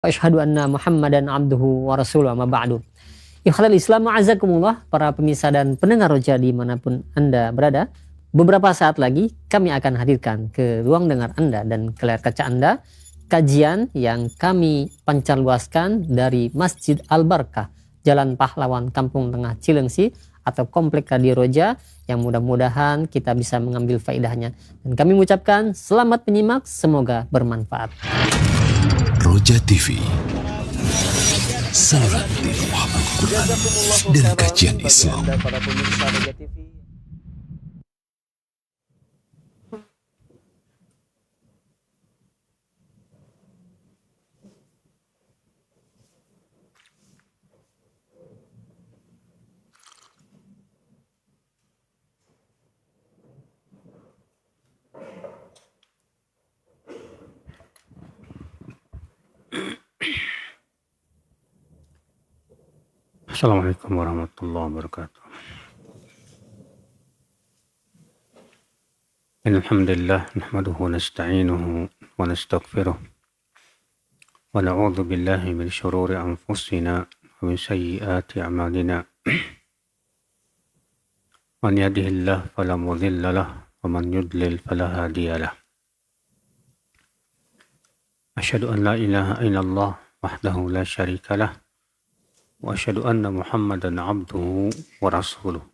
Asyhadu anna Muhammadan abduhu wa rasuluhu amma ba'du. Ikhlal Islam ma'azakumullah, para pemirsa dan pendengar Roja dimanapun Anda berada. Beberapa saat lagi kami akan hadirkan ke ruang dengar Anda dan ke layar kaca Anda kajian yang kami pancarluaskan dari Masjid Al-Barkah, Jalan Pahlawan, Kampung Tengah Cilengsi atau Komplek Radio Roja, yang mudah-mudahan kita bisa mengambil faedahnya. Dan kami mengucapkan selamat menyimak, semoga bermanfaat. Roja TV, saluran tilawahan Al-Quran dan kajian Islam. Assalamualaikum warahmatullahi wabarakatuh. Alhamdulillah, nahmaduhu wa nasta'inuhu wa nastaghfiruh wa na'udzu billahi min syururi anfusina wa min sayyiati a'malina. Man yahdihillahu fala mudilla lahu wa man yudlil fala hadiya lahu. Asyhadu an la ilaha illallah wahdahu la syarika lahu wa asyhadu anna Muhammadan abduhu wa rasuluh.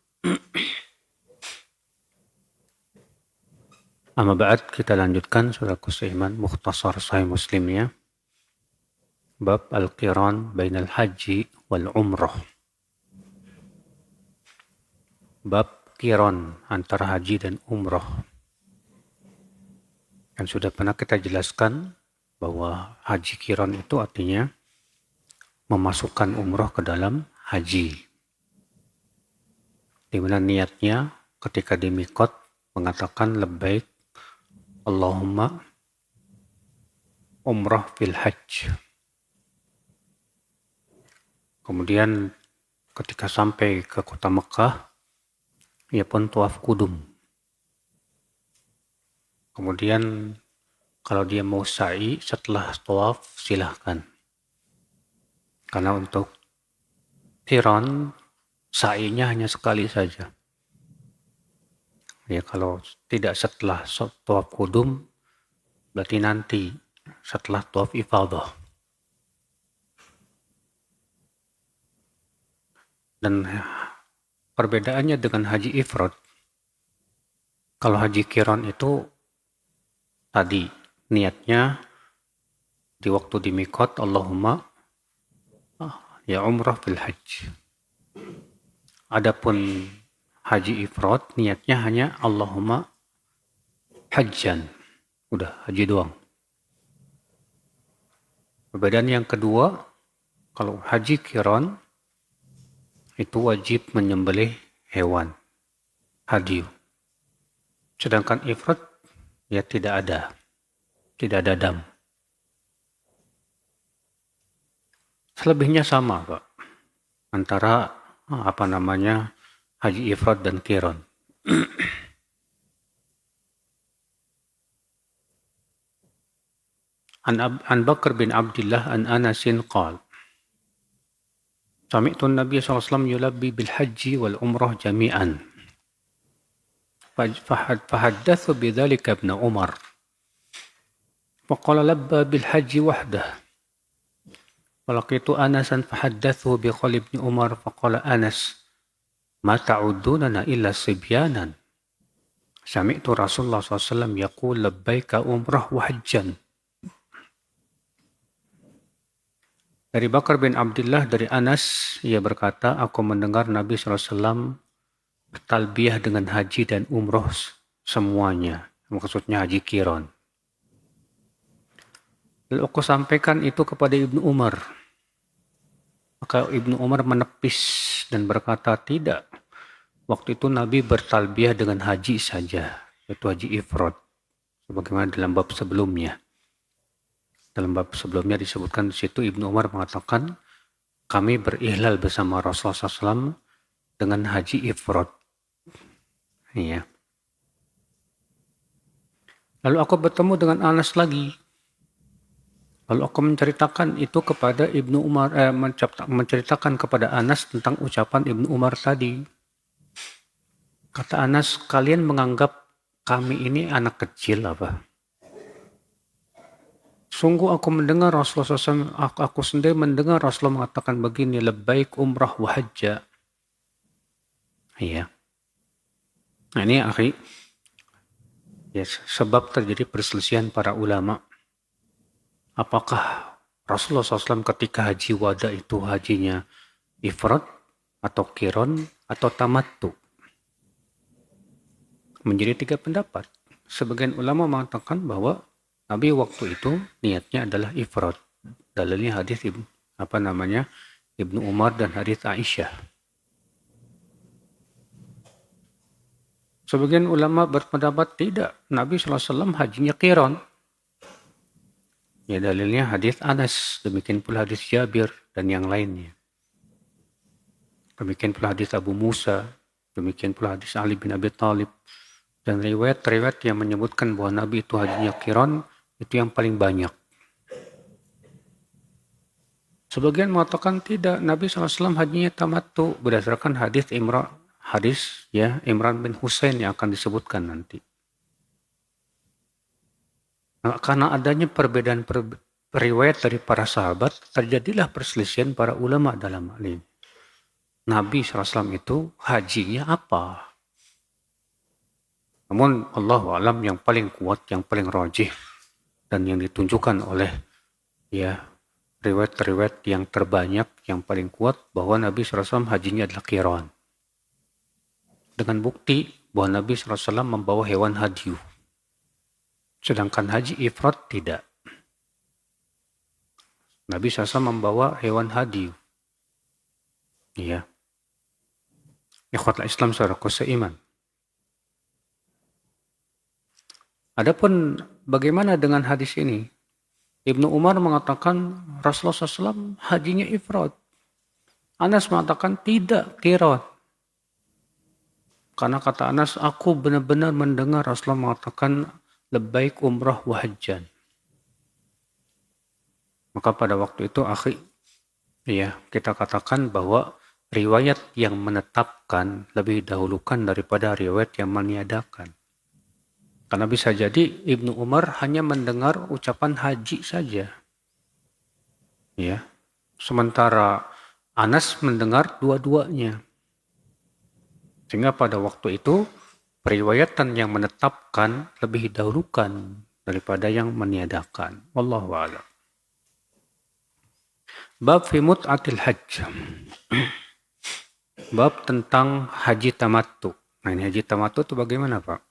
Amma ba'd, kita lanjutkan saudaraku seiman mukhtasar Sahih Muslimnya, bab al-qiran bainal haji wal umrah. Bab qiran antara haji dan umrah. Dan sudah pernah kita jelaskan bahwa haji qiran itu artinya memasukkan umrah ke dalam haji. Di mana niatnya ketika di miqat mengatakan labbaik Allahumma umrah fil hajj. Kemudian ketika sampai ke kota Mekah, ia pun tawaf kudum. Kemudian kalau dia mau sa'i setelah tawaf silahkan. Karena untuk qiran sa'inya hanya sekali saja. Ya, kalau tidak setelah tawaf kudum, berarti nanti setelah tawaf ifadah. Dan perbedaannya dengan haji ifrad, kalau haji qiran itu tadi niatnya di waktu di miqat Allahumma ya umrah fil hajj. Adapun haji ifrad niatnya hanya Allahumma hajjan. Udah, haji doang. Perbedaan yang kedua, kalau haji qiran itu wajib menyembelih hewan, hadyu. Sedangkan ifrad ya tidak ada dam. Selebihnya sama, Pak, antara haji ifrad dan qiran. An Bakr bin Abdullah an Anasin qala Sami'tu an-nabiy sallallahu alaihi wasallam yulabbi bil hajji wal umrah jami'an. Fahaddathu bidzalika ibn Umar. Faqala labba bil hajji wahdah. Falaqitu Anasan fahaddathu bi qali ibn Umar faqala Anas ma ta'udunana illa sibyanan. Sami'tu Rasulullah sallallahu alaihi wasallam yaqul labbaika umrah wa hajjan. Dari Bakar bin Abdullah dari Anas, ia berkata, aku mendengar Nabi SAW bertalbiyah dengan haji dan umroh semuanya. Maksudnya haji qiran. Lalu aku sampaikan itu kepada Ibnu Umar. Maka Ibnu Umar menepis dan berkata, tidak. Waktu itu Nabi bertalbiyah dengan haji saja, yaitu haji ifrad. Sebagaimana dalam bab sebelumnya. Dalam bab sebelumnya disebutkan di situ Ibnu Umar mengatakan, kami berihlal bersama Rasulullah SAW dengan haji ifrad. Iya. Lalu aku bertemu dengan Anas lagi. Lalu aku menceritakan itu kepada Ibnu Umar, menceritakan kepada Anas tentang ucapan Ibnu Umar tadi. Kata Anas, kalian menganggap kami ini anak kecil apa? Sungguh aku mendengar Rasulullah SAW, aku sendiri mendengar Rasulullah mengatakan begini, labbaik umrah wa hajja. Iya. Nah ini akhi, ya, sebab terjadi perselisihan para ulama. Apakah Rasulullah SAW ketika haji wada itu hajinya ifrad atau kiron atau tamattu? Menjadi 3 pendapat. Sebagian ulama mengatakan bahwa Nabi waktu itu niatnya adalah ifrad. Dalilnya hadis Ibnu Umar dan hadis Aisyah. Sebagian ulama berpendapat tidak. Nabi SAW hajinya qiran. Ya dalilnya hadis Anas, demikian pula hadis Jabir dan yang lainnya. Demikian pula hadis Abu Musa, demikian pula hadis Ali bin Abi Thalib. Dan riwayat-riwayat yang menyebutkan bahwa Nabi itu hajinya qiran, itu yang paling banyak. Sebagian mengatakan tidak, Nabi SAW hajinya tamattu berdasarkan hadis Imran bin Husain yang akan disebutkan nanti. Nah, karena adanya perbedaan riwayat dari para sahabat, terjadilah perselisihan para ulama dalam hal ini. Nabi SAW itu hajinya apa? Namun Allahu a'lam yang paling kuat, yang paling rajih dan yang ditunjukkan oleh riwayat-riwayat yang terbanyak, yang paling kuat bahwa Nabi SAW hajinya adalah qiran. Dengan bukti bahwa Nabi SAW membawa hewan hadyu. Sedangkan haji ifrad tidak. Nabi SAW membawa hewan hadyu. Iya. Ikhwatul Islam saudaraku seiman. Adapun bagaimana dengan hadis ini? Ibnu Umar mengatakan Rasulullah SAW hajinya ifrad. Anas mengatakan tidak, qiran. Karena kata Anas, aku benar-benar mendengar Rasulullah mengatakan labbaik umrah wa hajjan. Maka pada waktu itu akhi, kita katakan bahwa riwayat yang menetapkan lebih dahulukan daripada riwayat yang meniadakan. Karena bisa jadi Ibnu Umar hanya mendengar ucapan haji saja. Ya. Sementara Anas mendengar dua-duanya. Sehingga pada waktu itu periwayatan yang menetapkan lebih dahulukan daripada yang meniadakan. Wallahu a'lam. Bab fi mut'atil hajj. Bab tentang haji tamattu. Nah, ini haji tamattu itu bagaimana, Pak?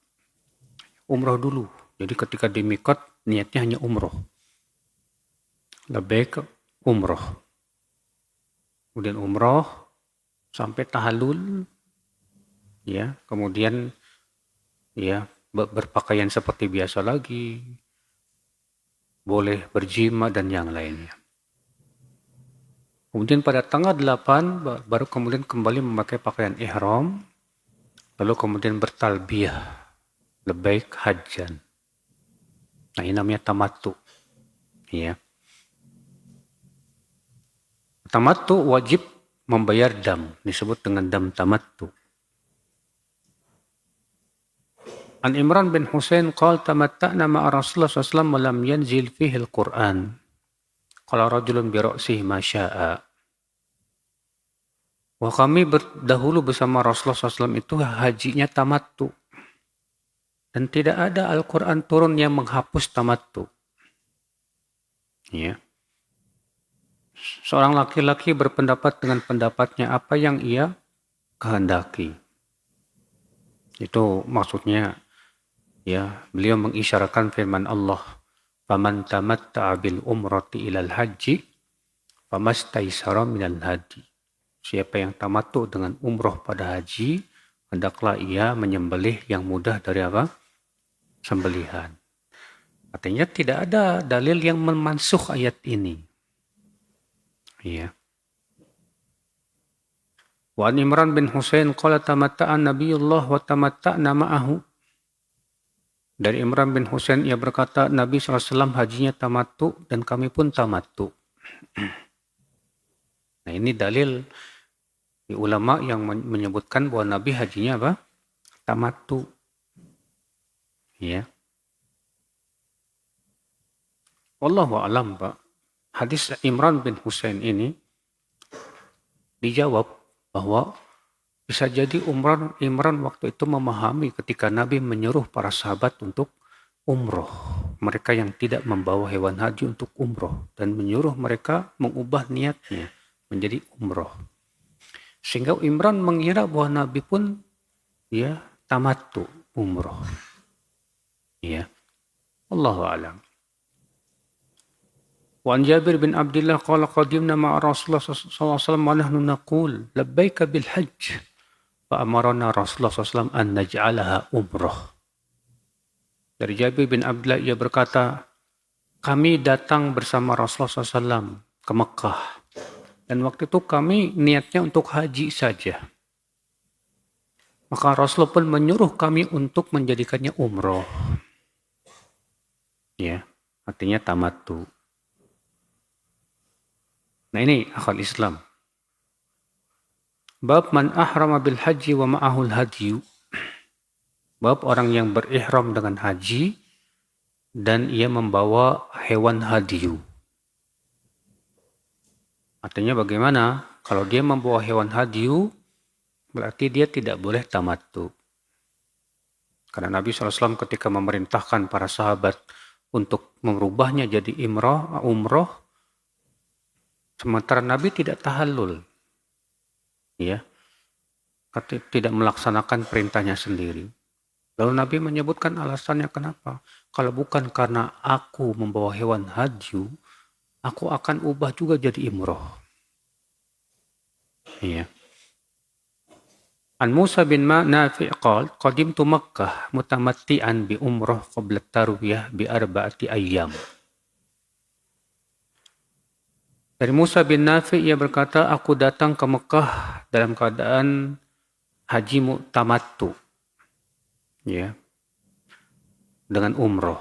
Umroh dulu. Jadi ketika di mikot niatnya hanya umroh. Labbaik umroh. Kemudian umroh sampai tahallul. Ya, kemudian berpakaian seperti biasa lagi. Boleh berjima dan yang lainnya. Kemudian pada tanggal 8 baru kemudian kembali memakai pakaian ihram. Lalu kemudian bertalbiyah. Labbaik hajjan. Nah, ini namanya tamattu. Ya. Tamattu wajib membayar dam, disebut dengan dam tamattu. An Imran bin Husain qala tamatta'na ma'a Rasulullah sallallahu alaihi wasallam wa lam yanzil fihi al-Qur'an. Qala rajulun bi ra'sihi ma syaa. Wah, kami dahulu bersama Rasulullah SAW itu hajinya tamattu. Dan tidak ada Al-Quran turun yang menghapus tamattu. Ya. Seorang laki-laki berpendapat dengan pendapatnya apa yang ia kehendaki. Itu maksudnya, beliau mengisyaratkan firman Allah, "Faman tamatta'a bil umrati ilal haji, famastaisara minal hadi." Siapa yang tamattu dengan umroh pada haji, hendaklah ia menyembelih yang mudah dari apa? Sembelihan. Artinya tidak ada dalil yang memansuh ayat ini. Iya. Wa an Imran bin Husain qala tamatta'a Nabiyullah wa tamatta'na ma'ahu. Dari Imran bin Husain ia berkata, Nabi SAW hajinya tamattu dan kami pun tamattu. Nah ini dalil di ulama yang menyebutkan bahwa Nabi hajinya apa? Tamattu. Ya. Wallahu a'lam, Pak. Hadis Imran bin Husain ini dijawab bahwa bisa jadi Imran waktu itu memahami ketika Nabi menyuruh para sahabat untuk umroh. Mereka yang tidak membawa hewan haji untuk umroh. Dan menyuruh mereka mengubah niatnya menjadi umroh. Sehingga Imran mengira bahwa Nabi pun ya tamattu umroh. Ya. Allahu a'lam. Wa an Jabir bin Abdullah qala qadimna ma'a Rasulullah sallallahu alaihi wasallam wa nahnu naqul labbaika bil hajj. Fa'amarana Rasulullah SAW an naj'alaha umroh. Dari Jabir bin Abdullah ia berkata, kami datang bersama Rasulullah SAW ke Mekah. Dan waktu itu kami niatnya untuk haji saja. Maka Rasulullah pun menyuruh kami untuk menjadikannya umroh. Ya, artinya tamattu. Nah ini akal Islam. Bab man ahrama bil haji wa ma'ahul hadyu. Bab orang yang berihram dengan haji dan ia membawa hewan hadyu. Artinya bagaimana? Kalau dia membawa hewan hadyu, berarti dia tidak boleh tamattu. Karena Nabi SAW ketika memerintahkan para sahabat untuk merubahnya jadi umroh, sementara Nabi tidak tahallul. Ya, tidak melaksanakan perintahnya sendiri. Lalu Nabi menyebutkan alasannya kenapa. Kalau bukan karena aku membawa hewan hadyu, aku akan ubah juga jadi umroh. Ya. An Musa bin Nafi' qala qadimtu Makkah mutamatti'an bi umroh qabla tarwiyah bi arba'ati ayyam. Dari Musa bin Nafi' ia berkata, aku datang ke Mekah dalam keadaan haji tamattu. Ya. Dengan umroh.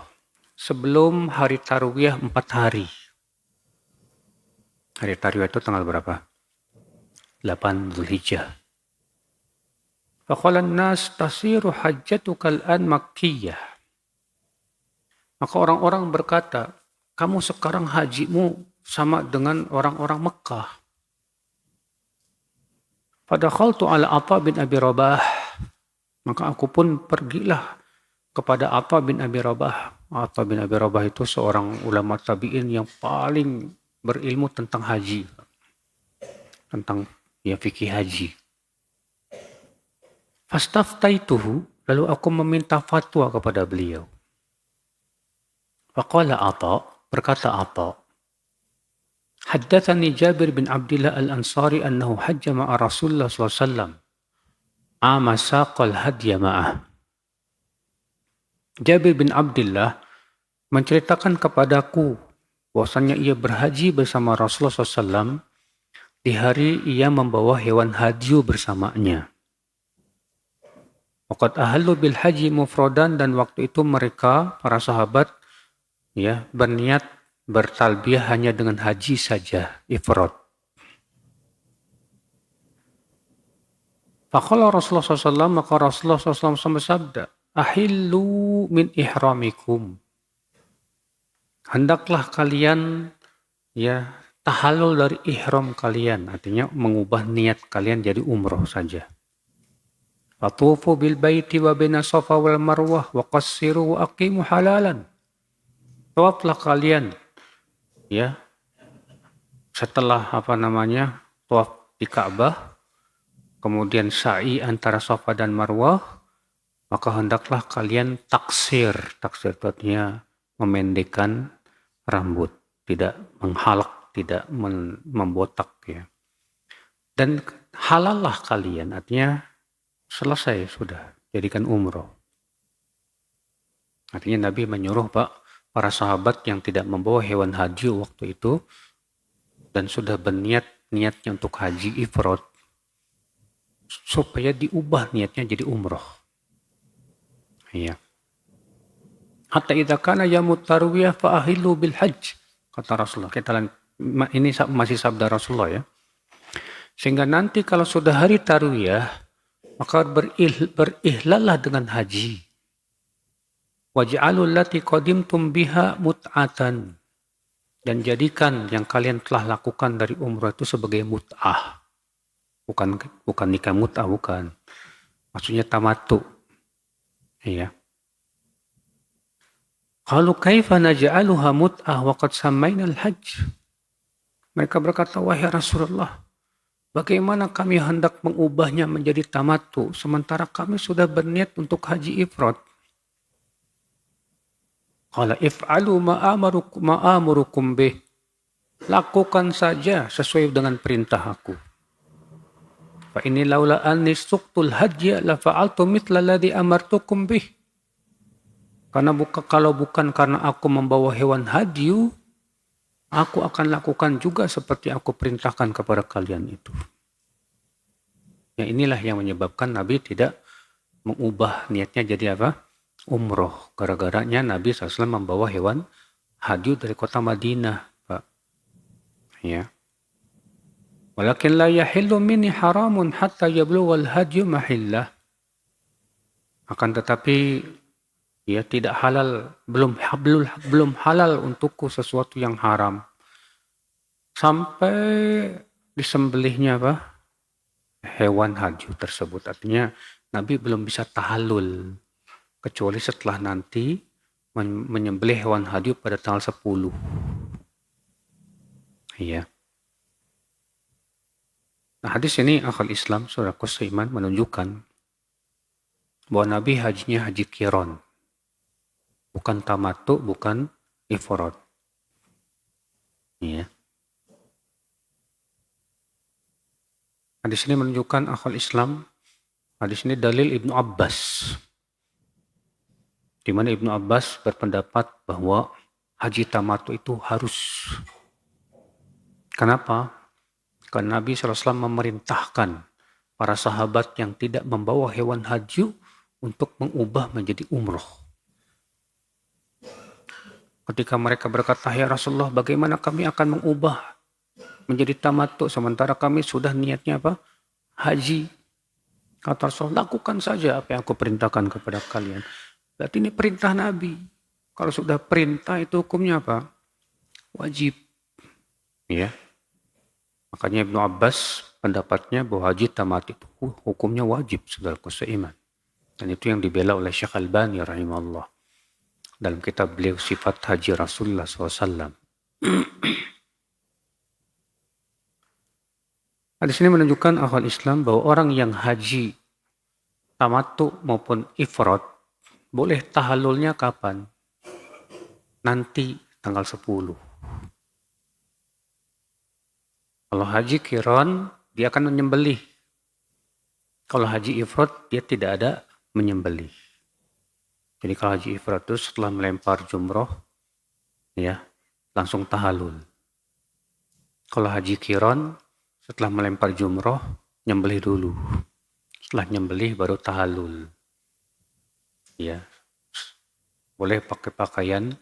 Sebelum hari tarwiyah 4 hari. Hari tarwiyah itu tanggal berapa? 8 Zulhijjah. Faqala an-nas tasiru hajjatuka al-an makkiyah. Maka orang-orang berkata, kamu sekarang hajimu sama dengan orang-orang Mekah. Fadakhaltu ala Atha bin Abi Rabah. Maka aku pun pergilah kepada Atha bin Abi Rabah. Atha bin Abi Rabah itu seorang ulama tabi'in yang paling berilmu tentang haji. Tentang fikih haji. Fastaftaituhu, lalu aku meminta fatwa kepada beliau. Faqala Atha, berkata Atha, Haddatsani Jabir bin Abdullah al-Ansari annahu hajja ma'a Rasulullah sallallahu alaihi wasallam. Ama saqal hadya ma'ah. Jabir bin Abdullah menceritakan kepadaku bahwasanya ia berhaji bersama Rasulullah SAW di hari ia membawa hewan hadyu bersamanya. Waqad ahallu bil haji mufradan, dan waktu itu mereka para sahabat berniat bertalbiyah hanya dengan haji saja, ifrad. Faqala Rasulullah SAW, maka Rasulullah SAW bersabda, ahillu min ihramikum. Hendaklah kalian tahallul dari ihram kalian, artinya mengubah niat kalian jadi umroh saja. Fatufu bil baiti wa baina Safa wal Marwah wa qassiru wa aqimu halalan. Tawaflah kalian setelah tawaf di Ka'bah, kemudian sa'i antara Safa dan Marwah, maka hendaklah kalian taksir. Taksir itu artinya memendekkan rambut, tidak menghalak, tidak membotak ya. Dan halallah kalian, artinya selesai sudah, jadikan umroh. Artinya Nabi menyuruh para sahabat yang tidak membawa hewan haji waktu itu dan sudah niatnya untuk haji ifrad, supaya diubah niatnya jadi umroh. Iya. Hatta idza kana yamut tarwiyah fa ahillu bil hajj. Kata Rasulullah. Ini masih sabda Rasulullah ya. Sehingga nanti kalau sudah hari tarwiyah, maka berihlalah dengan haji. Waj'alul lati qadimtum biha mut'atan. Dan jadikan yang kalian telah lakukan dari umrah itu sebagai mut'ah. Bukan nikah mut'ah, bukan. Maksudnya tamattu. Iya. Qalu kaifa naj'aluha mut'ah wa qad sammaina al-hajj. Mereka berkata, wahai Rasulullah, bagaimana kami hendak mengubahnya menjadi tamattu sementara kami sudah berniat untuk haji ifrad? Qala if'alu ma'amurukum bih. Lakukan saja sesuai dengan perintah aku. Fa inni laula anni suqtul hajja la fa'altu mithla alladhi amartukum bih. Karena kalau bukan karena aku membawa hewan hadyu, aku akan lakukan juga seperti aku perintahkan kepada kalian itu. Ya inilah yang menyebabkan Nabi tidak mengubah niatnya jadi apa? Umroh. Gara-garanya Nabi SAW membawa hewan hadyu dari kota Madinah, Pak. Ya. Walakin la yahillu minni haramun hatta yablughal hadyu mahillah. Akan tetapi ya tidak halal, belum halal untukku sesuatu yang haram sampai disembelihnya apa? Hewan hadyu tersebut. Artinya Nabi belum bisa tahallul kecuali setelah nanti menyembelih hewan hadyu pada tanggal 10. Iya. Nah, hadis ini akal Islam, saudaraku seiman, menunjukkan bahwa Nabi hajinya haji qiran. Bukan tamattu, bukan ifrad. Ya. Hadis ini menunjukkan akal Islam. Hadis ini dalil Ibnu Abbas. Di mana Ibnu Abbas berpendapat bahwa haji tamattu itu harus. Kenapa? Karena Nabi SAW memerintahkan para sahabat yang tidak membawa hewan hadyu untuk mengubah menjadi umroh. Ketika mereka berkata, ya Rasulullah, bagaimana kami akan mengubah menjadi tamattu sementara kami sudah niatnya apa? Haji. Kata Rasulullah, lakukan saja apa yang aku perintahkan kepada kalian. Berarti ini perintah Nabi. Kalau sudah perintah itu hukumnya apa? Wajib. Ya. Makanya Ibnu Abbas pendapatnya bahwa haji tamattu itu hukumnya wajib, saudaraku seiman. Dan itu yang dibela oleh Syekh Albani rahimahullah. Dalam kitab beliau sifat haji Rasulullah SAW. Hadis ini menunjukkan akal Islam bahwa orang yang haji tamattu maupun ifrad boleh tahallulnya kapan? Nanti tanggal 10. Kalau haji qiran dia akan menyembelih. Kalau haji ifrad dia tidak ada menyembelih. Jadi kalau haji ifrad itu setelah melempar jumroh, ya langsung tahallul. Kalau haji qiran setelah melempar jumroh, nyembelih dulu. Setelah nyembelih baru tahallul. Ya, boleh pakai pakaian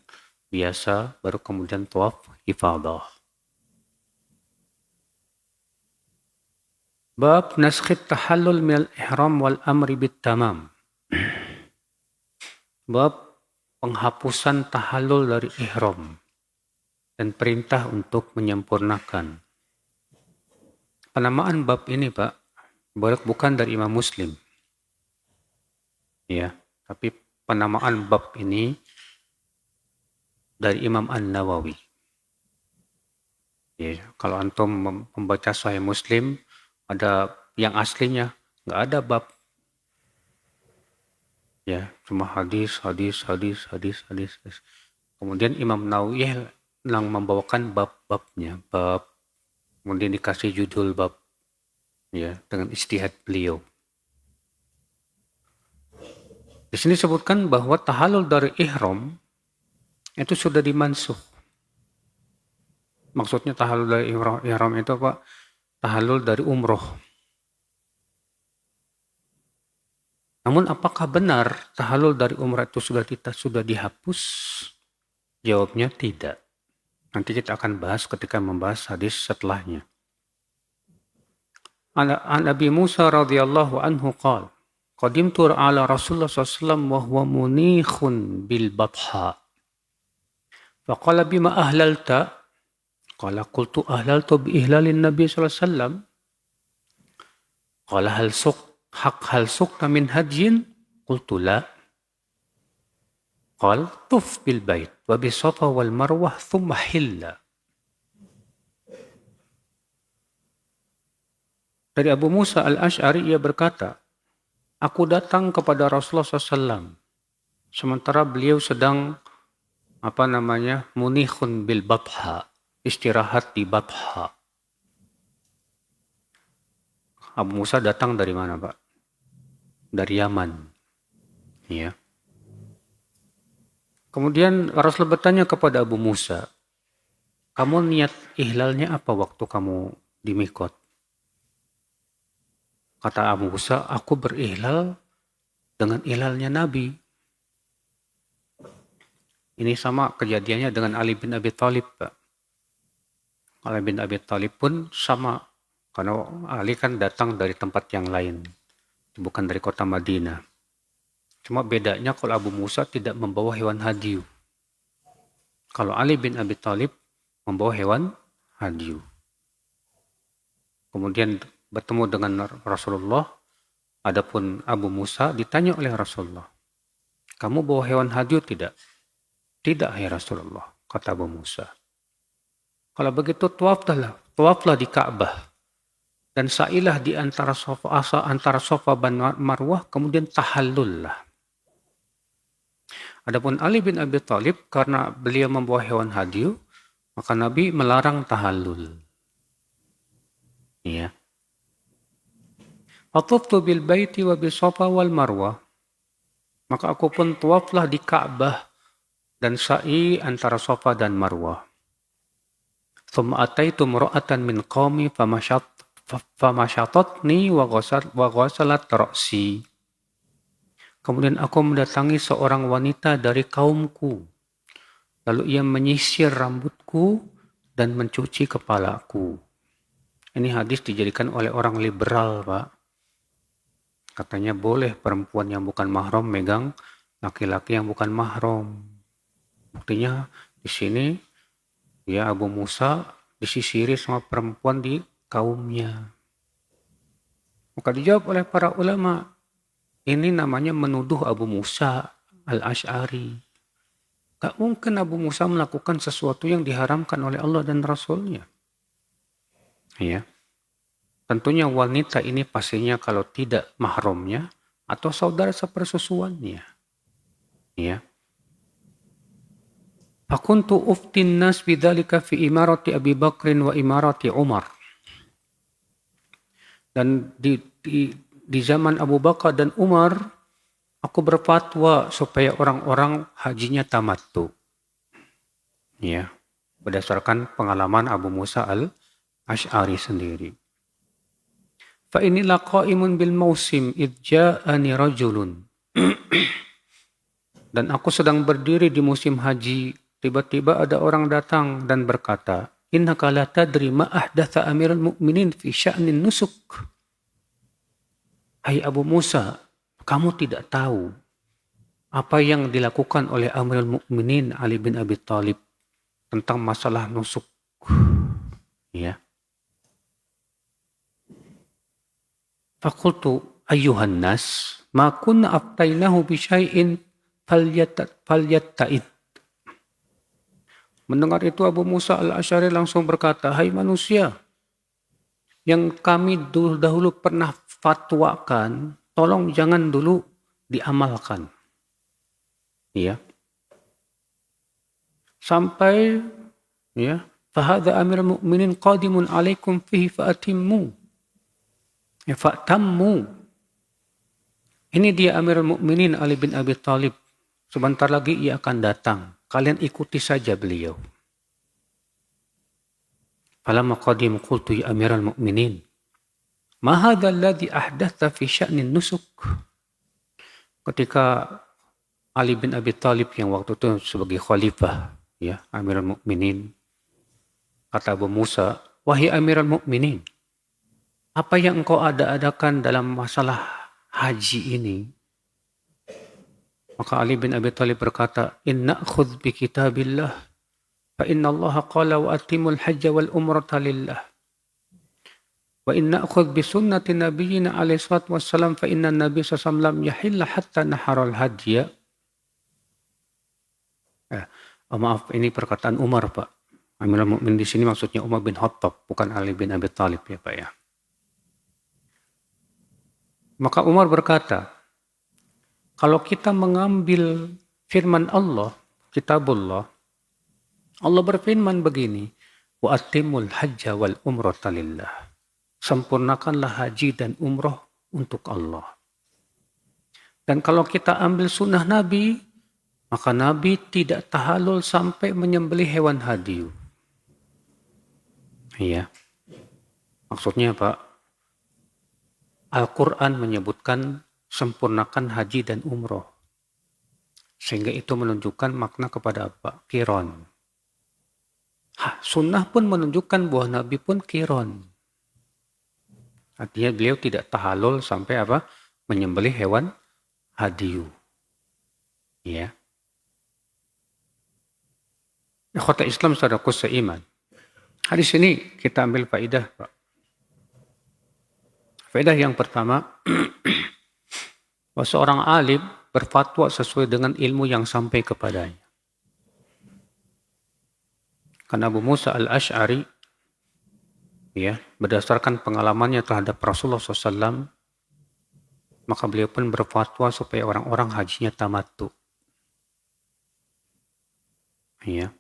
biasa, baru kemudian tawaf ifadah. Bab naskhit tahallul minal ihram wal amri bit tamam. Bab penghapusan tahallul dari ihram dan perintah untuk menyempurnakan. Penamaan bab ini, Pak, bukan dari Imam Muslim. Ya, tapi penamaan bab ini dari Imam An-Nawawi. Ya, kalau antum membaca Sahih Muslim, ada yang aslinya nggak ada bab. Ya, cuma hadis. Kemudian Imam Nawawi yang membawakan bab-babnya, bab, kemudian dikasih judul bab, ya, dengan ijtihad beliau. Di sini disebutkan bahwa tahallul dari ihram itu sudah dimansuh. Maksudnya tahallul dari ihram itu apa? Tahallul dari umroh. Namun apakah benar tahallul dari umrah itu sudah dihapus? Jawabnya tidak. Nanti kita akan bahas ketika membahas hadis setelahnya. An Abi Musa radhiyallahu anhu qala qadimtu ala Rasulullah sallallahu alaihi wasallam wa huwa munikhun bil batha. Faqala bima ahlalta? Qala qultu ahlaltu bi ihlalin Nabi sallallahu alaihi wasallam. Qala hal suqta min hajjin? Qultu la. Qal tuf bil bait wa bi safa wal marwah thumma hilla. Dari Abu Musa al-Ash'ari ia berkata, aku datang kepada Rasulullah SAW sementara beliau sedang munikhun bil batha, istirahat di batha. Abu Musa datang dari mana, Pak? Dari Yaman. Ya. Kemudian Rasul bertanya kepada Abu Musa, kamu niat ihlalnya apa waktu kamu di Mikot? Kata Abu Musa, aku berihlal dengan ihlalnya Nabi. Ini sama kejadiannya dengan Ali bin Abi Thalib, Pak. Ali bin Abi Thalib pun sama, karena Ali kan datang dari tempat yang lain, bukan dari kota Madinah. Cuma bedanya kalau Abu Musa tidak membawa hewan hadyu. Kalau Ali bin Abi Thalib membawa hewan hadyu. Kemudian bertemu dengan Rasulullah, adapun Abu Musa ditanya oleh Rasulullah, kamu bawa hewan hadyu tidak? Tidak, hai Rasulullah, kata Abu Musa. Kalau begitu tawaflah di Ka'bah dan sa'ilah di antara Safa dan Marwah, kemudian tahallullah. Adapun Ali bin Abi Thalib, karena beliau membawa hewan hadyu, maka Nabi melarang tahallul. Iya. Atuftu bil baiti wa bis Safa wal Marwah. Maka aku pun tawaflah di Ka'bah dan sa'i antara Safa dan Marwah. Thumma ataitu mra'atan min qaumi famashatatni wa ghasalat ra'si. Kemudian aku mendatangi seorang wanita dari kaumku. Lalu ia menyisir rambutku dan mencuci kepalaku. Ini hadis dijadikan oleh orang liberal, Pak. Katanya boleh perempuan yang bukan mahram megang laki-laki yang bukan mahram. Buktinya di sini ya Abu Musa disisiri sama perempuan di kaumnya. Maka dijawab oleh para ulama, ini namanya menuduh Abu Musa al-Ash'ari. Gak mungkin Abu Musa melakukan sesuatu yang diharamkan oleh Allah dan Rasulnya. Ya. Tentunya wanita ini pastinya kalau tidak mahramnya atau saudara sepersusuannya. Ya. Fakuntu uftin nas bidzalika fi imarati Abi Bakrin wa imarati Umar. Dan di zaman Abu Bakar dan Umar, aku berfatwa supaya orang-orang hajinya tamattu. Ya. Berdasarkan pengalaman Abu Musa al-Ash'ari sendiri. Fa inilah qaimun bil mausim idh ja'ani rajulun. Dan aku sedang berdiri di musim haji, tiba-tiba ada orang datang dan berkata, innaka la tadri ma ahdatha amirul mu'minin fi sya'nin nusuk. Hai Abu Musa, kamu tidak tahu apa yang dilakukan oleh Amirul Mukminin Ali bin Abi Thalib tentang masalah nusuk. Ya. Fakultu ayyuhan nas, ma kunna aftainahu bi syai'in falyatta'id. Mendengar itu Abu Musa al-Ash'ari langsung berkata, hai manusia, yang kami dahulu pernah fatwakan, tolong jangan dulu diamalkan. Ya. Sampai ya, fahadha amirul mu'minin qadimun alaikum fihi fa'atimmu. Fa'tammu. Ini dia Amirul Mukminin Ali bin Abi Thalib. Sebentar lagi ia akan datang. Kalian ikuti saja beliau. Falamma qadim qultu ya Amirul Mukminin, ma hadha alladhi ahdatha fi sya'nin nusuk? ketika Ali bin Abi Thalib yang waktu itu sebagai khalifah, ya, Amirul Mukminin, kata Abu Musa, "Wahai Amirul Mukminin, apa yang engkau ada-adakan dalam masalah haji ini?" Maka Ali bin Abi Thalib berkata, "In na'khudh bi kitabillah, fa inna Allah qala wa atimul hajja wal umrata lillah. Wa in na'khudh bi sunnati nabiyyina alaihi salatu wassalam, fa inna nabiy sallallahu alaihi wasallam lam yahilla hatta naharal hadya." Maaf, ini perkataan Umar, Pak. Amirul Mukminin di sini maksudnya Umar bin Khattab, bukan Ali bin Abi Thalib, ya Pak ya. Maka Umar berkata, kalau kita mengambil firman Allah, kitabullah, Allah berfirman begini, wa atimul hajja wal umrata lillah. Sempurnakanlah haji dan umroh untuk Allah. Dan kalau kita ambil sunnah Nabi, maka Nabi tidak tahalul sampai menyembelih hewan hadiu. Iya. Maksudnya Pak, Al-Quran menyebutkan sempurnakan haji dan umroh. Sehingga itu menunjukkan makna kepada apa? Qiron. Sunnah pun menunjukkan bahwa Nabi pun qiron. Artinya beliau tidak tahalul sampai apa? Menyembelih hewan hadiu. Iya. Ikhwata Islam saudaraku seiman. Hadis ini kita ambil faedah, Pak. Faedah yang pertama, bahwa seorang alim berfatwa sesuai dengan ilmu yang sampai kepadanya. Karena Abu Musa al-Ash'ari, ya, berdasarkan pengalamannya terhadap Rasulullah SAW, maka beliau pun berfatwa supaya orang-orang hajinya tamattu. Ya.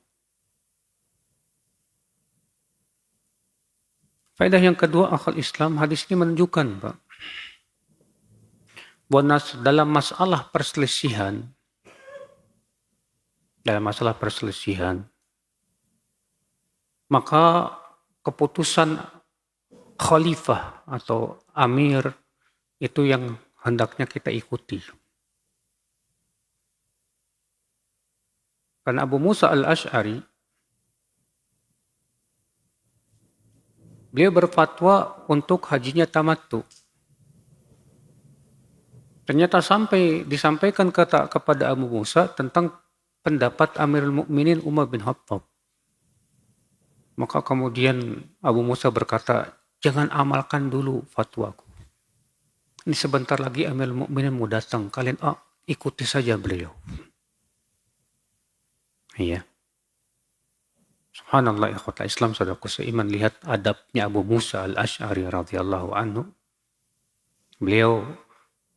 Faedah yang kedua, akal Islam, hadis ini menunjukkan, Pak, bahwa dalam masalah perselisihan, maka keputusan khalifah atau amir itu yang hendaknya kita ikuti. Karena Abu Musa al-Ash'ari, beliau berfatwa untuk hajinya tamattu. Ternyata disampaikan kepada Abu Musa tentang pendapat Amirul Mukminin Umar bin Khattab. Maka kemudian Abu Musa berkata, jangan amalkan dulu fatwaku. Ini sebentar lagi Amirul Mukminin mau datang, kalian ikuti saja beliau. Iya. Subhanallah, ikhwata Islam saudaraku seiman, lihat adabnya Abu Musa al-Ash'ari radhiyallahu anhu. Beliau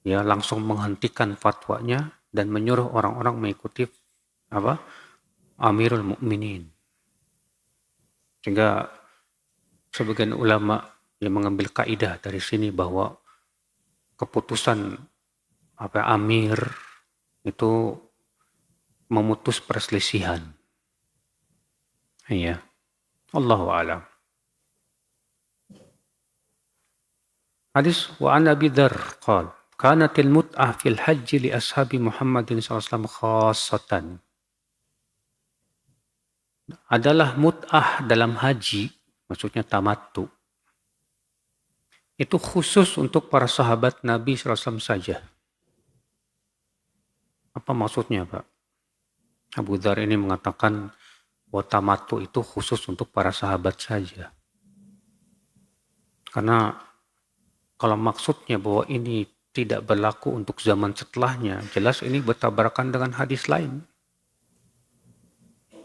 ya langsung menghentikan fatwanya dan menyuruh orang-orang mengikuti Amirul Mukminin. Sehingga sebagian ulama yang mengambil kaidah dari sini bahwa keputusan amir itu memutus perselisihan. Iya. Allahu a'lam. Hadis wa an Abi Dzar qala kanatil mut'ah fil hajj li ashabi Muhammadin sallallahu alaihi wasallam khassatan. Adalah mut'ah dalam haji, maksudnya tamattu. Itu khusus untuk para sahabat Nabi sallallahu alaihi wasallam saja. Apa maksudnya, Pak? Abu Dzar ini mengatakan bahwa tamattu itu khusus untuk para sahabat saja. Karena kalau maksudnya bahwa ini tidak berlaku untuk zaman setelahnya, jelas ini bertabrakan dengan hadis lain.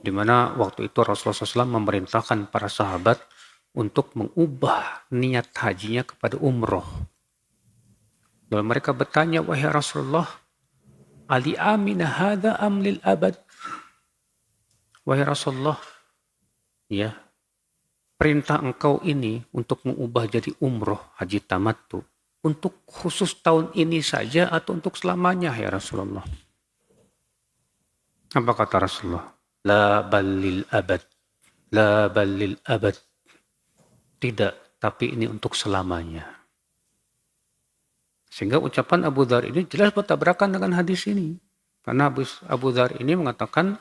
Di mana waktu itu Rasulullah SAW memerintahkan para sahabat untuk mengubah niat hajinya kepada umroh. Lalu mereka bertanya, wahai Rasulullah, ali amina hadha am lil abad? Wahai Rasulullah, ya, perintah engkau ini untuk mengubah jadi umroh haji tamattu untuk khusus tahun ini saja atau untuk selamanya, ya Rasulullah? Apa kata Rasulullah? La balil abad. La balil abad. Tidak, tapi ini untuk selamanya. Sehingga ucapan Abu Dzar ini jelas bertabrakan dengan hadis ini. Karena Abu Dzar ini mengatakan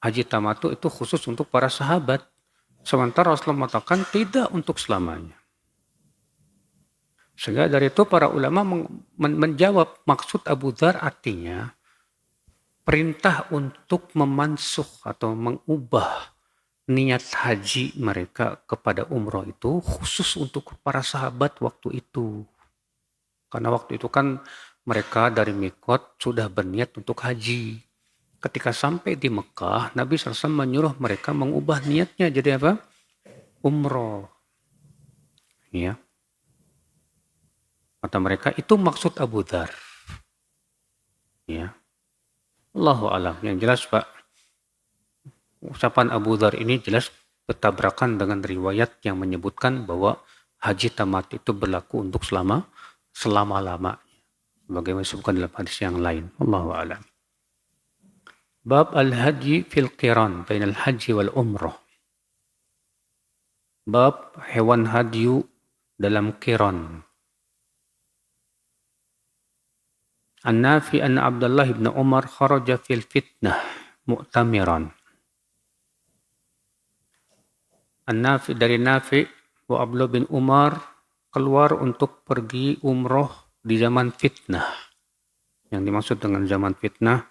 haji tamattu itu khusus untuk para sahabat. Sementara Rasulullah mengatakan tidak untuk selamanya. Sehingga dari itu para ulama menjawab maksud Abu Dzar artinya perintah untuk memansuh atau mengubah niat haji mereka kepada umroh itu khusus untuk para sahabat waktu itu. Karena waktu itu kan mereka dari Mikot sudah berniat untuk haji. Ketika sampai di Mekah, Nabi SAW menyuruh mereka mengubah niatnya jadi apa? Umroh. Ya. Kata mereka, itu maksud Abu Dzar. Ya. Allahu a'lam. Yang jelas Pak, ucapan Abu Dzar ini jelas bertabrakan dengan riwayat yang menyebutkan bahwa haji tamat itu berlaku untuk selama-lamanya. Bagaimana disebutkan dalam hadis yang lain. Allahu a'lam. Bab al-haji fil qiran bainal haji wal umrah. Bab hewan hadyu dalam qiran. An-Nafi anna Abdullah ibn Umar kharaja fil fitnah mu'tamiran. An-Nafi dari Nafi wa Abdullah bin Umar keluar untuk pergi umroh di zaman fitnah. Yang dimaksud dengan zaman fitnah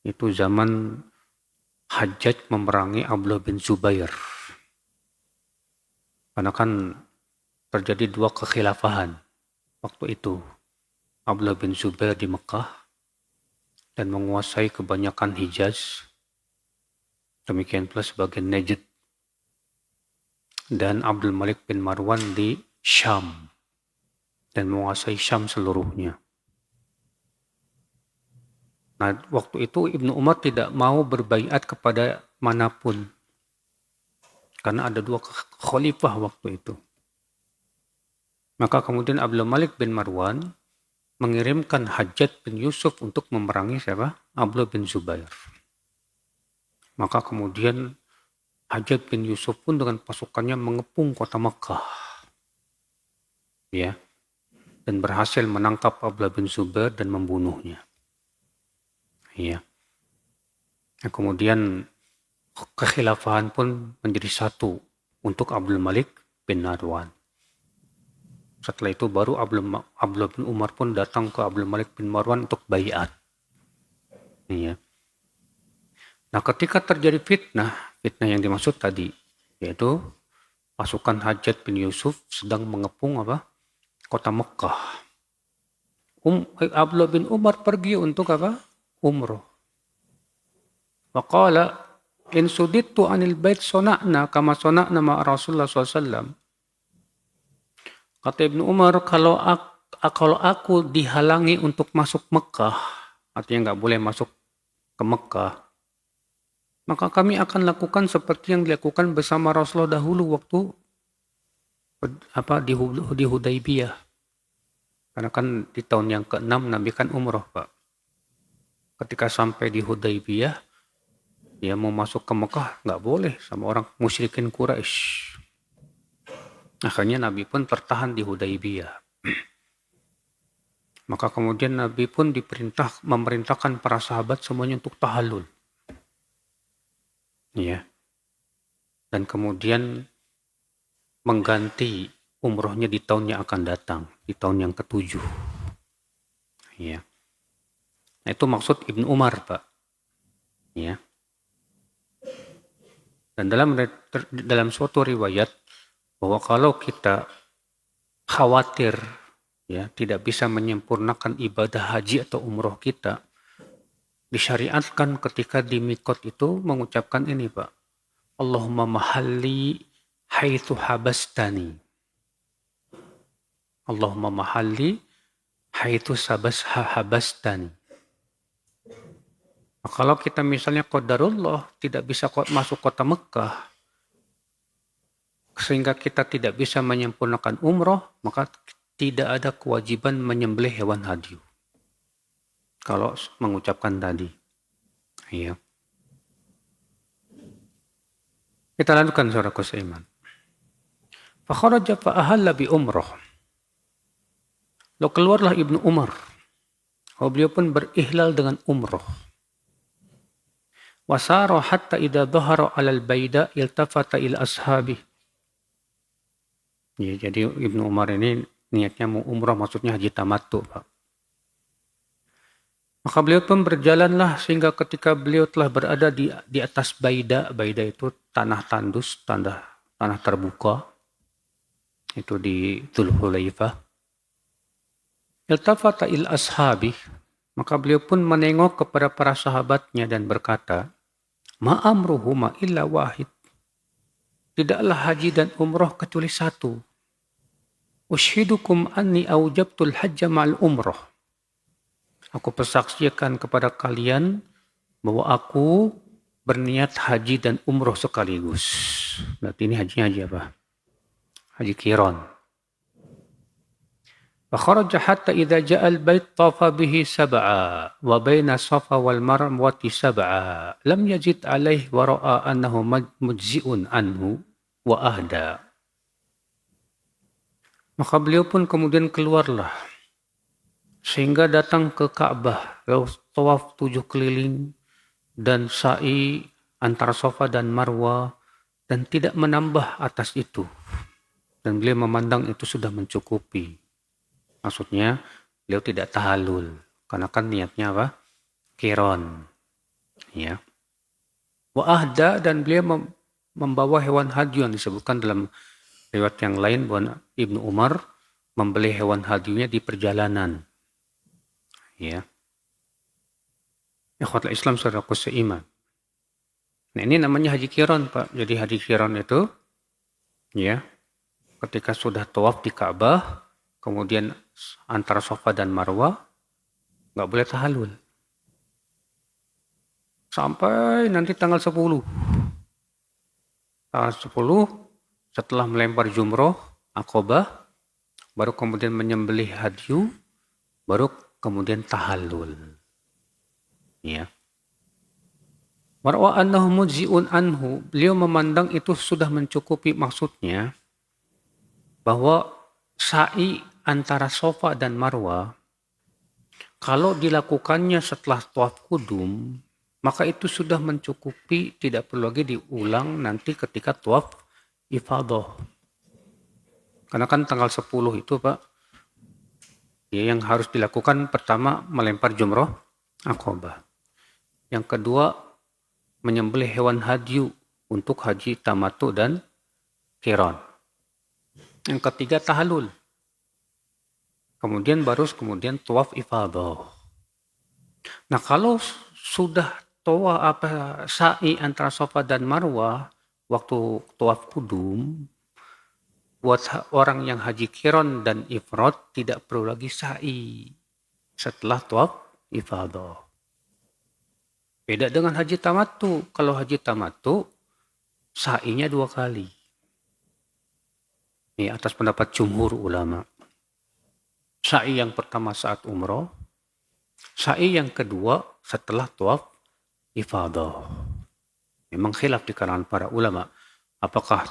itu zaman Hajjaj memerangi Abdullah bin Zubair. Karena kan terjadi dua kekhilafahan waktu itu. Abdullah bin Zubair di Mekah dan menguasai kebanyakan Hijaz. Demikian pula sebagian Najd. Dan Abdul Malik bin Marwan di Syam dan menguasai Syam seluruhnya. Nah, waktu itu Ibnu Umar tidak mau berbaiat kepada manapun. Karena ada dua khalifah waktu itu. Maka kemudian Abdul Malik bin Marwan mengirimkan Hajjaj bin Yusuf untuk memerangi siapa? Abdullah bin Zubair. Maka kemudian Hajjaj bin Yusuf pun dengan pasukannya mengepung kota Makkah. Ya. Dan berhasil menangkap Abdullah bin Zubair dan membunuhnya. Ya. Nah, kemudian kekhilafahan pun menjadi satu untuk Abdul Malik bin Marwan. Setelah itu baru Abdullah bin Umar pun datang ke Abdul Malik bin Marwan untuk baiat. Ya. Nah, ketika terjadi fitnah yang dimaksud tadi, yaitu pasukan Hajjaj bin Yusuf sedang mengepung apa? Kota Mekah. Abdullah bin Umar pergi untuk apa? Umroh. Waqala in sudittu anil bait sona'na kama sona'na ma Rasulullah SAW. Kata Ibnu Umar, kalau aku dihalangi untuk masuk Mekah, artinya nggak boleh masuk ke Mekah, maka kami akan lakukan seperti yang dilakukan bersama Rasulullah dahulu waktu di Hudaybiyah. Karena kan di tahun yang ke-6 Nabi kan umroh, Pak. Ketika sampai di Hudaybiyah, dia mau masuk ke Mekah, nggak boleh sama orang musyrikin Quraisy. Akhirnya Nabi pun tertahan di Hudaybiyah. Maka kemudian Nabi pun memerintahkan para sahabat semuanya untuk tahallul. Ya. Dan kemudian mengganti umrohnya di tahun yang akan datang, di tahun yang ke-7. Ya. Nah, itu maksud Ibnu Umar, Pak. Ya. Dan dalam suatu riwayat bahwa kalau kita khawatir ya tidak bisa menyempurnakan ibadah haji atau umroh kita, disyariatkan ketika di mikot itu mengucapkan ini, Pak. Allahumma mahalli haitsu habastani. Allahumma mahalli haitsu habastani. Nah, kalau kita misalnya qadarullah tidak bisa masuk kota Mekah, sehingga kita tidak bisa menyempurnakan umroh, maka tidak ada kewajiban menyembelih hewan hadyu. Kalau mengucapkan tadi. Iya. Kita lanjutkan saudaraku seiman. Fakharaja fa'ahalla bi umroh. Lalu keluarlah Ibnu Umar. Beliau pun berihlal dengan umroh. Wasara hatta idza dhahara 'alal baida iltafata ila ashabi. Ya, jadi Ibnu Umar ini niatnya mau umroh, maksudnya haji tamattu, Pak. Maka beliau pun berjalanlah sehingga ketika beliau telah berada di atas baida. Baida itu tanah tandus, tanah terbuka. Itu di Dzulhulaifah. Iltafata il ashabi. Maka beliau pun menengok kepada para sahabatnya dan berkata, Ma'amruhuma illa wahid. Tidaklah haji dan umroh kecuali satu. Ushidukum anni awjabtul hajja ma'al umroh. Aku persaksikan kepada kalian bahwa aku berniat haji dan umroh sekaligus. Berarti ini haji apa? Haji Qiran. Fakharaja hatta idza ja'a al-bait tafa bihi sab'a wa baina Safa wal Marwati sab'a lam yajid alaihi wa ra'a annahu mujzi'un anhu wa ahda. Maka beliau pun kemudian keluarlah sehingga datang ke Ka'bah, lalu tawaf 7 keliling dan sa'i antara Safa dan Marwah dan tidak menambah atas itu. Dan beliau memandang itu sudah mencukupi. Maksudnya beliau tidak tahallul karena kan niatnya apa? Qiran. Ya. Wa ahda, dan beliau membawa hewan haji yang disebutkan dalam riwayat yang lain bahwa Ibnu Umar membeli hewan hajinya di perjalanan. Ya. Ikhwatul Islam saudaraku seiman. Nah, ini namanya haji qiran, Pak. Jadi haji qiran itu ya, ketika sudah tawaf di Ka'bah, kemudian antara Safa dan Marwah nggak boleh tahallul. Sampai nanti tanggal 10. Tanggal 10 setelah melempar jumroh Aqabah, baru kemudian menyembelih hadyu, baru kemudian tahallul. Ya. Warwa annahu mujzi'un anhu, beliau memandang itu sudah mencukupi, maksudnya bahwa sa'i antara Safa dan Marwah kalau dilakukannya setelah tawaf kudum, maka itu sudah mencukupi, tidak perlu lagi diulang nanti ketika tawaf ifadah. Karena kan tanggal 10 itu, Pak, ya, yang harus dilakukan pertama melempar jumroh Aqabah. Yang kedua menyembelih hewan hadyu untuk haji tamattu dan qiran. Yang ketiga tahallul. Kemudian tawaf ifadah. Nah, kalau sudah sa'i antara Safa dan Marwah waktu tawaf kudum, buat orang yang haji qiran dan ifrad tidak perlu lagi sa'i setelah tawaf ifadah. Beda dengan haji tamattu. Kalau haji tamattu sa'inya 2 kali. Ini atas pendapat jumhur ulama. Sa'i yang pertama saat umroh, sa'i yang kedua setelah tawaf ifadah. Memang khilaf di kalangan para ulama. Apakah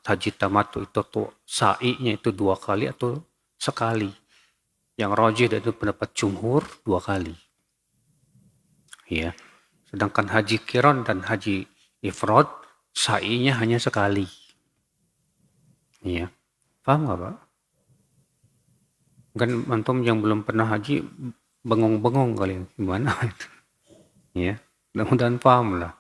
haji tamattu itu sa'inya itu 2 kali atau sekali? Yang rajih dari pendapat jumhur 2 kali. Ya. Sedangkan haji qiran dan haji ifrad sa'inya hanya sekali. Ya. Paham nggak, Pak? Kan antum yang belum pernah haji bengong-bengong kali, gimana itu? Ya, mudah-mudahan paham lah.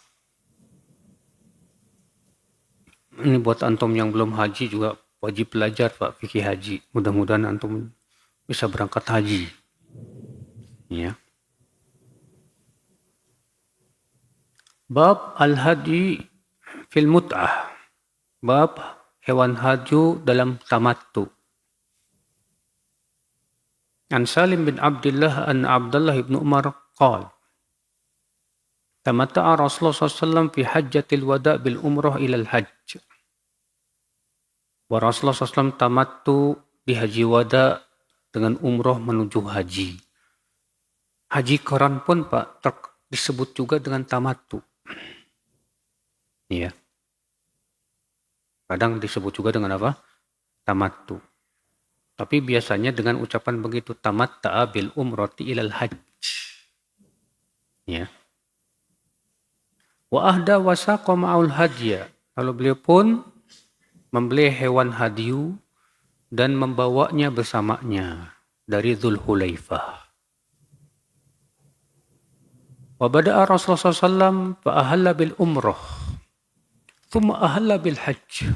Ini buat antum yang belum haji juga wajib belajar, Pak, fikih haji. Mudah-mudahan antum bisa berangkat haji. Ya. Bab al-hadi fil mut'ah. Bab hewan haji dalam tamattu. An Salim bin Abdullah an Abdullah ibn Umar qala tamatta'a Rasulullah SAW fi hajjatil wada' bil umrah ilal hajj. Wa Rasulullah SAW tamattu di haji wada' dengan umrah menuju haji. Haji qiran pun, Pak, disebut juga dengan tamattu. Iya. Kadang disebut juga dengan apa? Tamattu. Tapi biasanya dengan ucapan begitu, tamatta'a bil umrati ilal hajj. Ya. Wa ahda wasaqa ma'ul hadiya. Lalu beliau pun membeli hewan hadiu dan membawanya bersamanya dari Dzulhulaifah. Wa bada'a Rasulullah SAW fa ahalla bil umrah. Thumma ahalla bil hajj.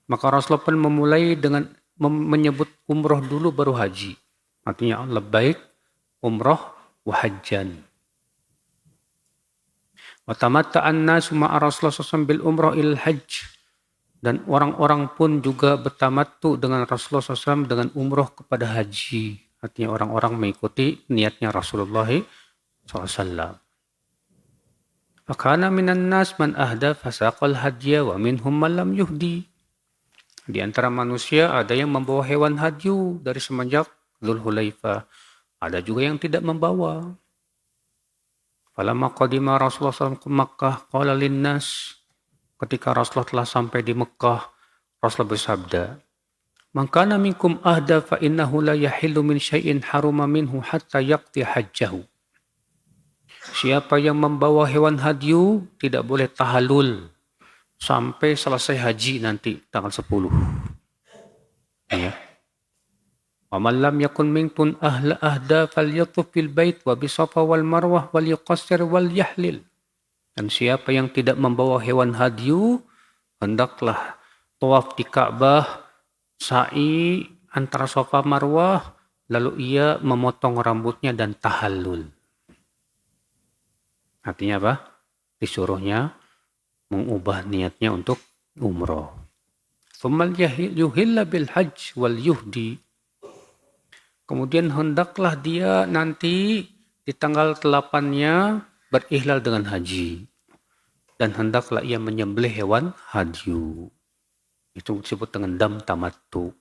Maka Rasulullah pun memulai dengan menyebut umrah dulu baru haji. Artinya labbaik umrah wa hajjan. Wa tamatta'an nasu ma'a Rasulullah SAW bil umrah ilal hajj. Dan orang-orang pun juga bertamattu dengan Rasulullah SAW dengan umrah kepada haji. Artinya orang-orang mengikuti niatnya Rasulullah SAW. Fakana minan nas man ahda fasaqal hadiya wa minhum man lam yuhdi. Di antara manusia ada yang membawa hewan hadiu dari semenjak Dzulhulaifah. Ada juga yang tidak membawa. Falamma qadima Rasulullah SAW ke Makkah, qala linnas. Ketika Rasulullah telah sampai di Mekah, Rasulullah bersabda, "Man kana minkum ahda fa innahu la yahillu min syai'in haruma minhu hatta yaqti hajjahu." Siapa yang membawa hewan hadiu tidak boleh tahallul sampai selesai haji nanti tanggal 10. Ya. Wa man lam yakun minkum ahda falyatuf bil bait wa bi Safa wal Marwah wal yuqassir wal yahlil. Dan siapa yang tidak membawa hewan hadiu hendaklah tawaf di Ka'bah, sa'i antara Safa Marwah, lalu ia memotong rambutnya dan tahallul. Artinya apa? Disuruhnya mengubah niatnya untuk umrah. Tsummal yuhilla bil hajj wal yuhdi. Kemudian hendaklah dia nanti di tanggal 8-nya berihlal dengan haji. Dan hendaklah ia menyembelih hewan hadiu. Itu disebut dengan dam tamattu.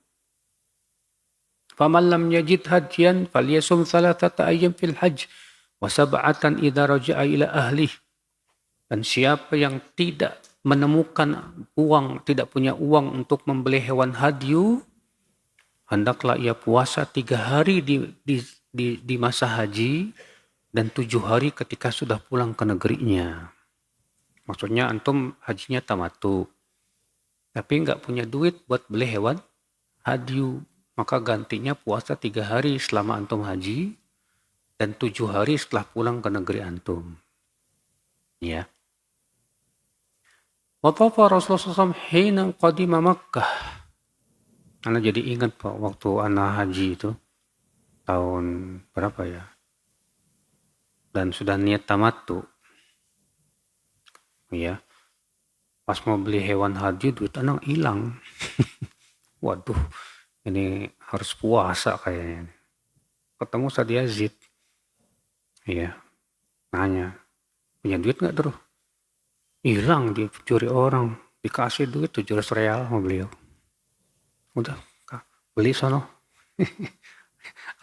Faman lam yajid hadiyan falyasum 3 ayyam fil hajj wa 7 idza raja'a ila ahlih. Dan siapa yang tidak menemukan uang, tidak punya uang untuk membeli hewan hadiu, hendaklah ia puasa 3 hari di masa haji dan 7 hari ketika sudah pulang ke negerinya. Maksudnya antum hajinya tamattu, tapi nggak punya duit buat beli hewan hadiu, maka gantinya puasa 3 hari selama antum haji dan 7 hari setelah pulang ke negeri antum. Ya. Watafa Rasulullah SAW hina qadima Makkah. Ana jadi ingat Pak, waktu ana haji itu tahun berapa ya? Dan sudah niat tamattu. Ya. Pas mau beli hewan haji duit ana hilang. Waduh, ini harus puasa kayaknya. Ketemu Ustaz Yazid. Iya. Nanya, punya duit enggak, Bro? Hilang, dicuri orang, dikasih duit 700 real sama beliau. Udah, beli sono.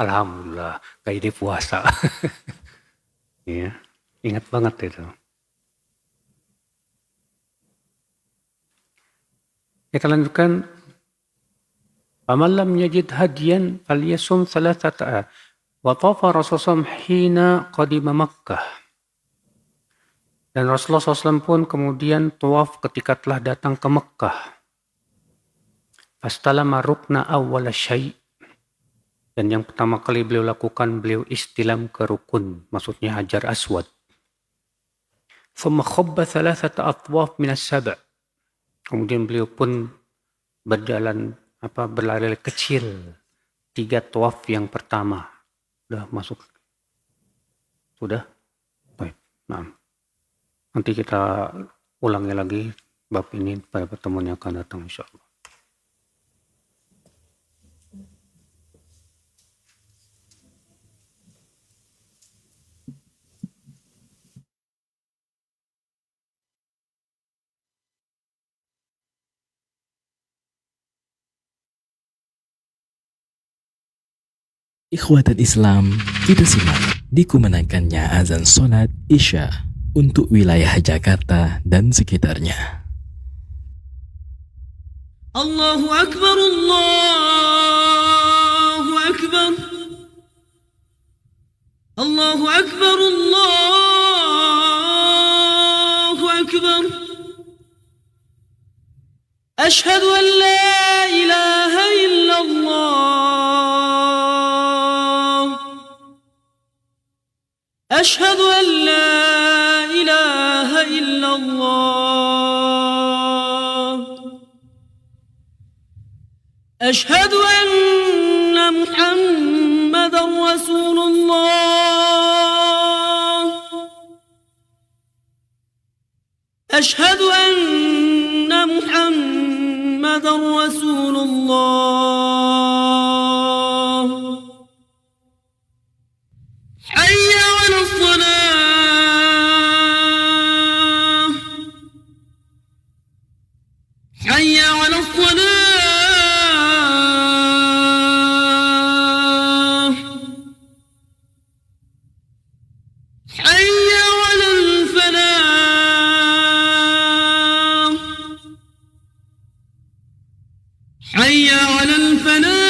Alhamdulillah, kayak di puasa. Iya, ingat banget itu. Kita lanjutkan. Faman lam yajid hadiyan falyasum 3 wa tafa Rasulullah hina qadima Makkah. Dan Rasulullah SAW pun kemudian tawaf ketika telah datang ke Mekah. Fastalama rukna awwala syai'. Dan yang pertama kali beliau lakukan, beliau istilam ke rukun, maksudnya Hajar Aswad. Thumma khabba 3 atwaf minas 7. Kemudian beliau pun berlari kecil 3 tawaf yang pertama. Sudah masuk? Sudah? Baik, nah. Nanti kita ulangi lagi bab ini pada pertemuan yang akan datang insyaallah. Ikhwatul Islam, kita simak dikumandangkannya azan sholat Isya untuk wilayah Jakarta dan sekitarnya. Allahu Akbar, Allah. أشهد أن لا إله إلا الله أشهد أن لا إله إلا الله أشهد أن محمدا رسول الله أشهد أن محمدا رسول الله حي على الصلاة حي على الصلاة حي على الفلاح حي على الفلاح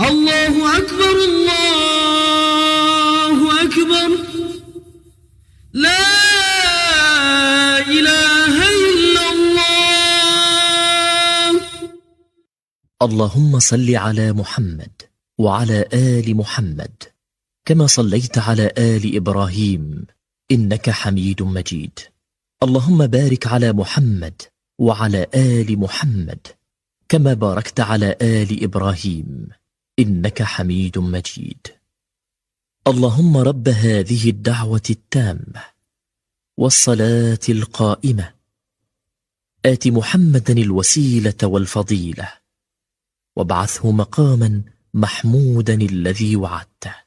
الله أكبر الله أكبر لا إله إلا الله اللهم صل على محمد وعلى آل محمد كما صليت على آل إبراهيم إنك حميد مجيد. اللهم بارك على محمد وعلى آل محمد كما باركت على آل إبراهيم إنك حميد مجيد. اللهم رب هذه الدعوة التامة والصلاة القائمة آت محمدا الوسيلة والفضيلة وابعثه مقاما محمودا الذي وعدته.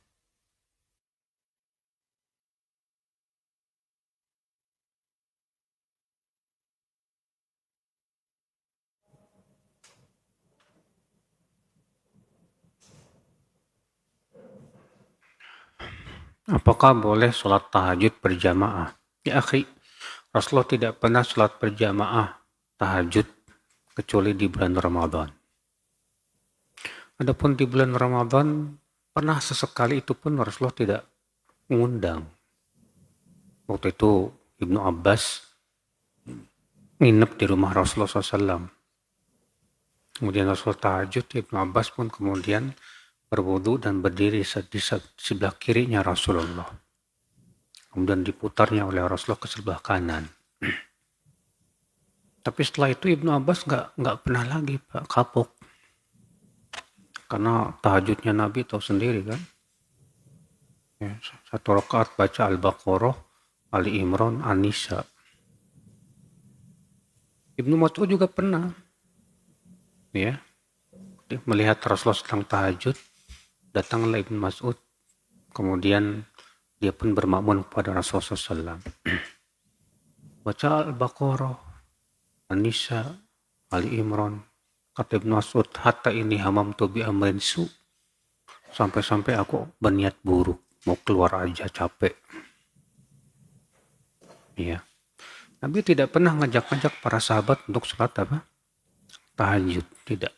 Apakah boleh sholat tahajud berjamaah? Ya akhi, Rasulullah tidak pernah sholat berjamaah tahajud kecuali di bulan Ramadan. Adapun di bulan Ramadan, pernah sesekali itu pun Rasulullah tidak mengundang. Waktu itu Ibnu Abbas nginep di rumah Rasulullah SAW. Kemudian Rasulullah tahajud, Ibnu Abbas pun kemudian berwudu dan berdiri di sebelah kirinya Rasulullah. Kemudian diputarnya oleh Rasulullah ke sebelah kanan. Tapi setelah itu Ibnu Abbas nggak pernah lagi Pak kapok. Karena tahajudnya Nabi tahu sendiri kan. Ya, satu rakaat baca Al-Baqarah, Ali Imran, An-Nisa. Ibnu Mas'ud juga pernah. Ya, melihat Rasulullah sedang tahajud, datanglah Ibnu Mas'ud, kemudian dia pun bermakmun kepada Rasulullah SAW. Baca Al-Baqarah, An-Nisa, Ali Imran. Kata Ibnu Mas'ud, hatta ini hamamtu bi amrin su. Sampai-sampai aku berniat buruk, mau keluar aja capek. Iya. Nabi tidak pernah ngajak-ngajak para sahabat untuk sholat apa? Tahajud, tidak.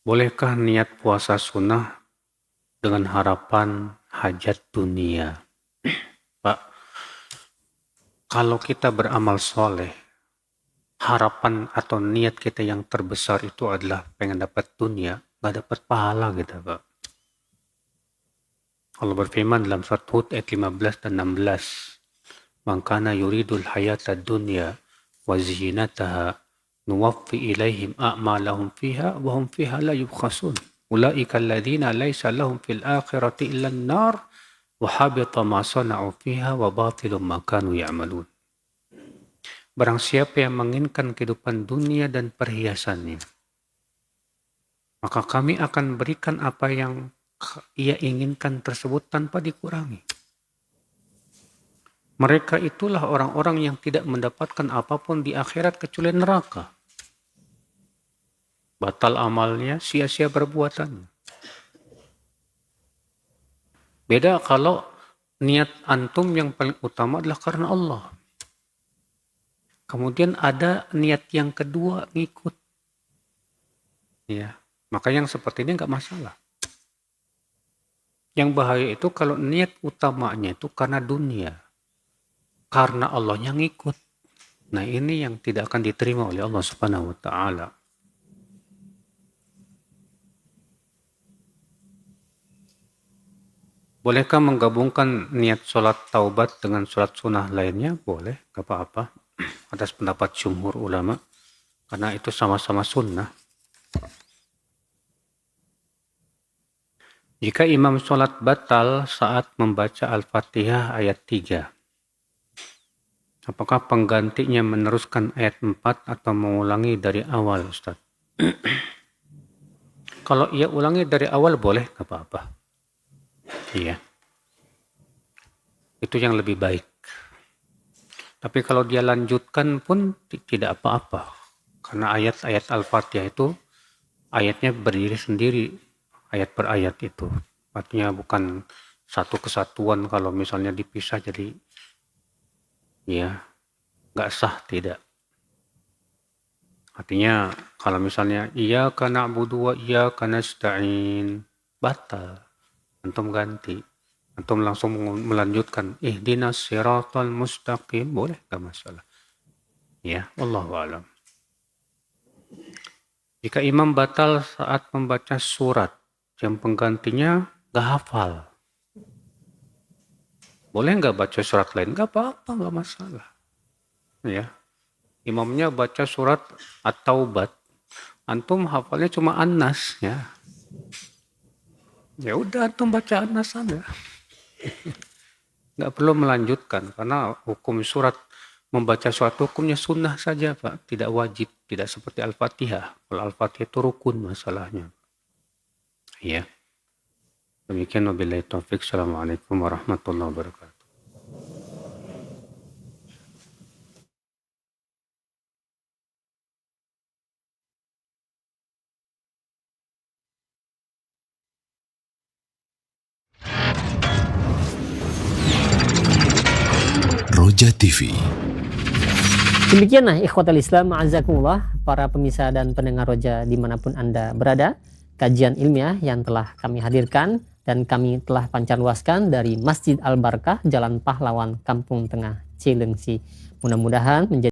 Bolehkah niat puasa sunnah dengan harapan hajat dunia? Pak, kalau kita beramal soleh, harapan atau niat kita yang terbesar itu adalah pengen dapat dunia, gak dapat pahala kita Pak. Allah berfirman dalam surat Hud ayat 15 dan 16. Man kana yuridul hayata dunya wa zinataha nuwaffi ilaihim a'malahum fiha wa hum fiha la yubkhasun. Ulaika alladhina laysa lahum fil akhirati illa an-nar wa habita ma sana'u fiha wa batilum ma kanu ya'malun. Barang siapa yang menginginkan kehidupan dunia dan perhiasannya, maka kami akan berikan apa yang ia inginkan tersebut tanpa dikurangi. Mereka itulah orang-orang yang tidak mendapatkan apapun di akhirat kecuali neraka. Batal amalnya, sia-sia perbuatannya. Beda kalau niat antum yang paling utama adalah karena Allah. Kemudian ada niat yang kedua ngikut. Ya, maka yang seperti ini nggak masalah. Yang bahaya itu kalau niat utamanya itu karena dunia. Karena Allahnya ngikut. Nah ini yang tidak akan diterima oleh Allah Subhanahu wa Ta'ala. Bolehkah menggabungkan niat sholat taubat dengan sholat sunnah lainnya? Boleh, gak apa-apa. Atas pendapat jumhur ulama. Karena itu sama-sama sunnah. Jika imam sholat batal saat membaca Al-Fatihah ayat 3, apakah penggantinya meneruskan ayat 4 atau mengulangi dari awal, Ustaz? Kalau ia ulangi dari awal boleh, gak apa-apa. Iya. Itu yang lebih baik. Tapi kalau dia lanjutkan pun tidak apa-apa. Karena ayat-ayat Al-Fatihah itu ayatnya berdiri sendiri. Ayat per ayat itu. Artinya bukan satu kesatuan kalau misalnya dipisah jadi ya nggak sah, tidak. Artinya kalau misalnya iyyaka na'budu wa iyyaka nasta'in batal. Antum ganti. Antum langsung melanjutkan ihdinas siratal mustaqim, boleh, nggak masalah. Ya, wallahu a'lam. Jika imam batal saat membaca surat, yang penggantinya nggak hafal, boleh nggak baca surat lain? Nggak apa-apa, nggak masalah. Ya, imamnya baca surat At-Taubat, antum hafalnya cuma An-Nas, ya. Ya udah, antum baca An-Nas saja. Nggak perlu melanjutkan, karena hukum surat, membaca surat hukumnya sunnah saja, Pak. Tidak wajib, tidak seperti Al-Fatihah. Kalau Al-Fatihah itu rukun masalahnya. Ya. Demikian wabillahi taufik. Assalamualaikum warahmatullahi wabarakatuh. Roja TV. Demikianlah ikhwatal Islam ma'azakumullah, para pemirsa dan pendengar Roja dimanapun Anda berada, kajian ilmiah yang telah kami hadirkan dan kami telah pancarluaskan dari Masjid Al-Barakah, Jalan Pahlawan, Kampung Tengah, Cilengsi. Mudah-mudahan menjadi